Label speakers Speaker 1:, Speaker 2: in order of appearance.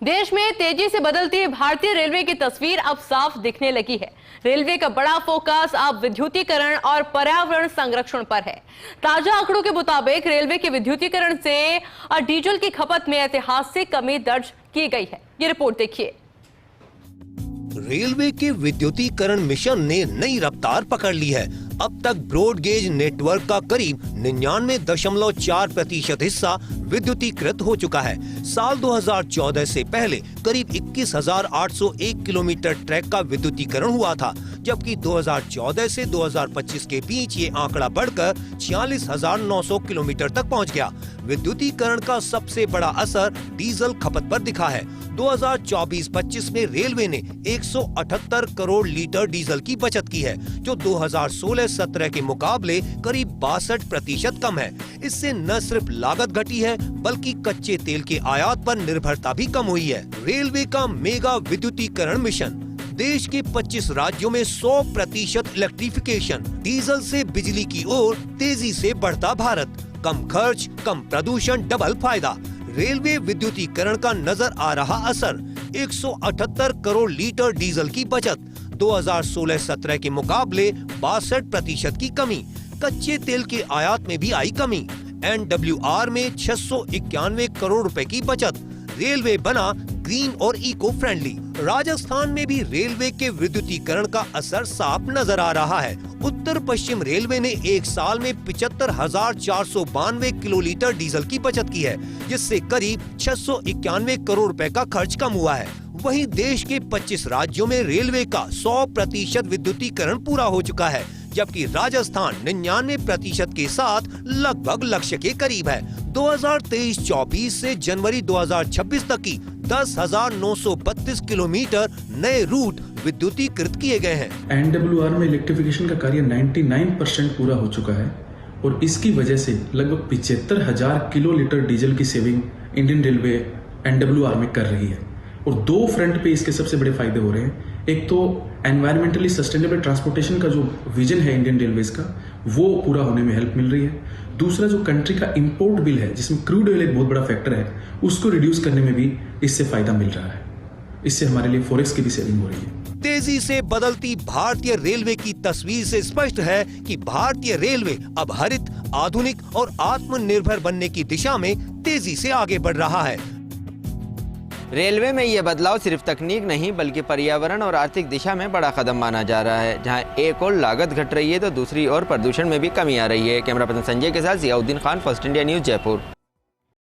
Speaker 1: देश में तेजी से बदलती भारतीय रेलवे की तस्वीर अब साफ दिखने लगी है। रेलवे का बड़ा फोकस अब विद्युतीकरण और पर्यावरण संरक्षण पर है। ताजा आंकड़ों के मुताबिक रेलवे के विद्युतीकरण से डीजल की खपत में ऐतिहासिक कमी दर्ज की गई है। ये रिपोर्ट देखिए।
Speaker 2: रेलवे के विद्युतीकरण मिशन ने नई रफ्तार पकड़ ली है। अब तक ब्रॉड गेज नेटवर्क का करीब 99.4% हिस्सा विद्युतीकृत हो चुका है। साल 2014 से पहले करीब 21,801 किलोमीटर ट्रैक का विद्युतीकरण हुआ था, जबकि 2014 से 2025 के बीच ये आंकड़ा बढ़कर 46,900 किलोमीटर तक पहुंच गया। विद्युतीकरण का सबसे बड़ा असर डीजल खपत पर दिखा है। 2024-25 में रेलवे ने 178 करोड़ लीटर डीजल की बचत की है, जो 2016-17 के मुकाबले करीब 62% कम है। इससे न सिर्फ लागत घटी है, बल्कि कच्चे तेल के आयात पर निर्भरता भी कम हुई है। रेलवे का मेगा विद्युतीकरण मिशन, देश के 25 राज्यों में 100% इलेक्ट्रिफिकेशन, डीजल से बिजली की ओर तेजी से बढ़ता भारत, कम खर्च, कम प्रदूषण, डबल फायदा। रेलवे विद्युतीकरण का नजर आ रहा असर, 178 करोड़ लीटर डीजल की बचत, 2016-17 के मुकाबले 62% की कमी, कच्चे तेल के आयात में भी आई कमी, NWR में 691 करोड़ रुपए की बचत, रेलवे बना ग्रीन और इको फ्रेंडली। राजस्थान में भी रेलवे के विद्युतीकरण का असर साफ नजर आ रहा है। उत्तर पश्चिम रेलवे ने एक साल में 75,492 किलोलीटर डीजल की बचत की है, जिससे करीब 691 करोड़ रुपए का खर्च कम हुआ है। वहीं देश के 25 राज्यों में रेलवे का 100% विद्युतीकरण पूरा हो चुका है, जबकि राजस्थान 99% के साथ लगभग लक्ष्य के करीब है। 2023-24 से जनवरी 2026 तक की 10,932 किलोमीटर नए रूट विद्युतीकृत किए गए हैं।
Speaker 3: NWR में इलेक्ट्रिफिकेशन का कार्य 99% पूरा हो चुका है और इसकी वजह से लगभग 75,000 किलोलीटर डीजल की सेविंग इंडियन रेलवे NWR में कर रही है। और दो फ्रंट पे इसके सबसे बड़े फायदे हो रहे हैं। एक तो एनवायरमेंटली सस्टेनेबल ट्रांसपोर्टेशन का जो विजन है इंडियन रेलवेज का, वो पूरा होने में हेल्प मिल रही है। दूसरा, जो कंट्री का इंपोर्ट बिल है, जिसमें क्रूड ऑयल एक बहुत बड़ा फैक्टर है, उसको रिड्यूस करने में भी इससे फायदा मिल रहा है। इससे हमारे लिए फॉरेक्स की भी सेविंग हो रही है।
Speaker 2: तेजी से बदलती भारतीय रेलवे की तस्वीर से स्पष्ट है कि भारतीय रेलवे अब हरित, आधुनिक और आत्मनिर्भर बनने की दिशा में तेजी से आगे बढ़ रहा है।
Speaker 4: रेलवे में यह बदलाव सिर्फ तकनीक नहीं, बल्कि पर्यावरण और आर्थिक दिशा में बड़ा कदम माना जा रहा है। जहां एक और लागत घट रही है, तो दूसरी ओर प्रदूषण में भी कमी आ रही है। कैमरा पर्सन संजय के साथ Ziauddin Khan, first India news, Jaipur.